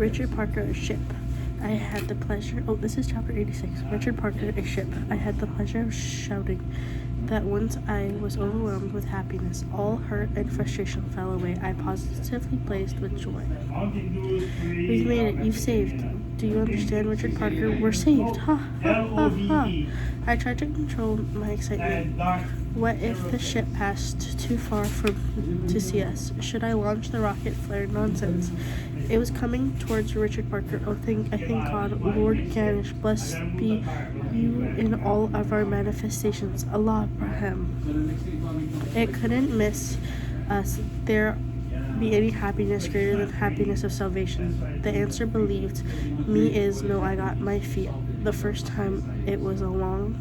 Richard Parker, a ship. I had the pleasure. Oh, this is chapter 86. Richard Parker, a ship. I had the pleasure of shouting that once I was overwhelmed with happiness. All hurt and frustration fell away. I positively blazed with joy. We've made it. You've saved. Do you understand, Richard Parker? We're saved. Ha, ha, ha, ha. I tried to control my excitement. What if the ship passed too far to see us? Should I launch the rocket flare? Nonsense. It was coming towards Richard Parker. I thank God. Lord Ganesh, blessed be you in all of our manifestations. Allah Abraham. It couldn't miss us. There be any happiness greater than happiness of salvation? The answer believed me is no. I got my feet. The first time it was a long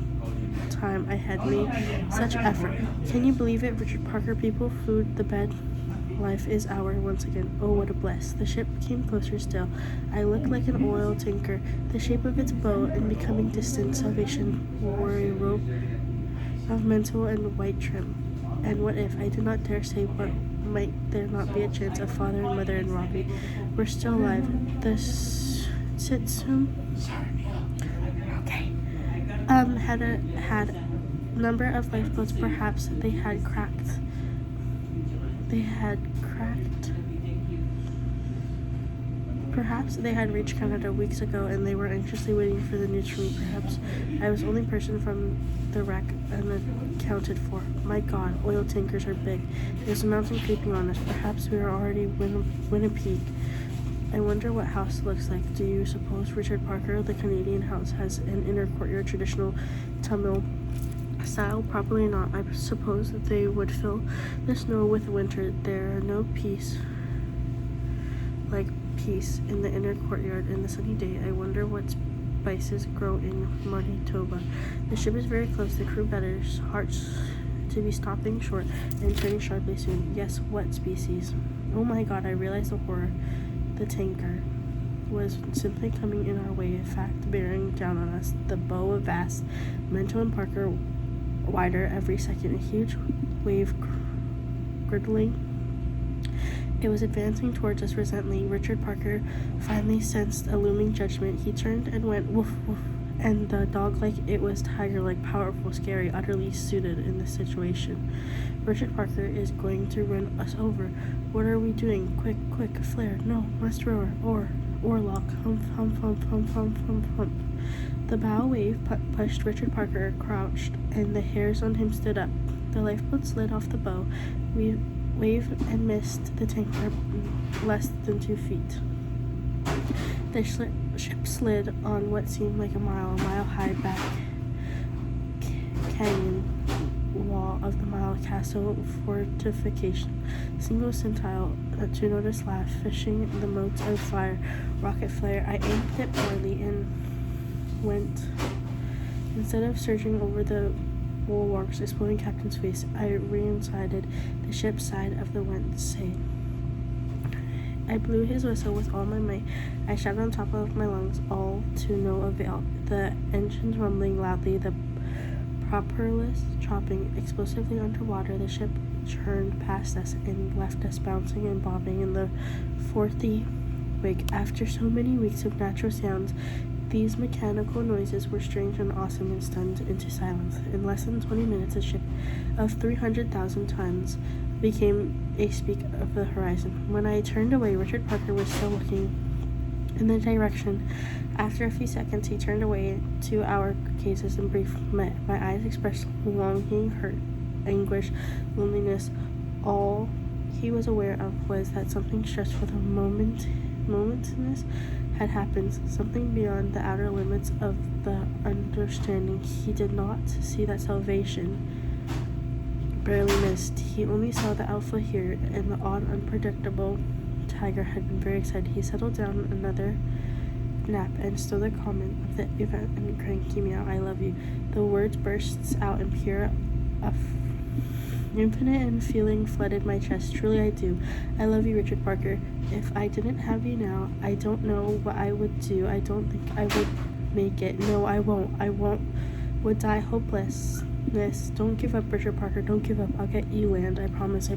time I had made such effort. Can you believe it? Richard Parker, people, food, the bed. Life is our once again. Oh, what a bless. The ship came closer still. I looked like an oil tanker, the shape of its bow and becoming distant. Salvation wore a robe of mental and white trim. And what if? I do not dare say, but might there not be a chance of father and mother and Robbie were still alive? The Sitsum had a number of lifeboats. Perhaps they had cracked. Perhaps they had reached Canada weeks ago and they were anxiously waiting for the news from me. Perhaps I was the only person from the wreck unaccounted for. My God, oil tankers are big. There's a mountain creeping on us. Perhaps we are already Winnipeg. I wonder what house looks like. Do you suppose Richard Parker, the Canadian house, has an inner courtyard traditional Tamil style? Probably not. I suppose that they would fill the snow with winter. There are no peace in the inner courtyard in the sunny day. I wonder what spices grow in Manitoba. The ship is very close. The crew betters hearts to be stopping short and turning sharply soon. Yes, what species? Oh my God, I realized the horror. The tanker was simply coming in our way, in fact, bearing down on us. The bow of vast, Mento and Parker wider every second, a huge wave griddling. It was advancing towards us resentfully. Richard Parker finally sensed a looming judgment. He turned and went woof woof, and the dog like it was tiger-like, powerful, scary, utterly suited in this situation. Richard Parker is going to run us over. What are we doing? Quick, flare. No, must rower. Oarlock. Hump, hump, hump, hump, hump, hump, hump. The bow wave pushed Richard Parker, crouched, and the hairs on him stood up. The lifeboat slid off the bow. We waved and missed the tanker less than 2 feet. The ship slid on what seemed like a mile high back canyon wall of the Mile Castle fortification. Single scintille, to notice laugh, fishing the motes of fire, rocket flare. I aimed it poorly and went. Instead of surging over the bulwarks, exploding captain's face, I reinsided the ship's side of the wet sail. I blew his whistle with all my might. I shouted on top of my lungs, all to no avail. The engines rumbling loudly, the propellers chopping explosively underwater. The ship churned past us and left us bouncing and bobbing in the fourthy wake. After so many weeks of natural sounds, these mechanical noises were strange and awesome and stunned into silence. In less than 20 minutes, a ship of 300,000 tons became a speck of the horizon. When I turned away, Richard Parker was still looking in the direction. After a few seconds, he turned away to our cases and brief. My eyes expressed longing, hurt, anguish, loneliness. All he was aware of was that something stressful, the momentous had happened, something beyond the outer limits of the understanding. He did not see that salvation barely missed. He only saw the alpha here, and the odd, unpredictable tiger had been very excited. He settled down another nap and stole the comment of the event and cranky meow. I love you. The words burst out in pure infinite and feeling flooded my chest. Truly I do. I love you, Richard Parker. If I didn't have you now, I don't know what I would do. I don't think I would make it. No, I won't. Would die hopelessness. Don't give up, Richard Parker. Don't give up. I'll get you land. I promise.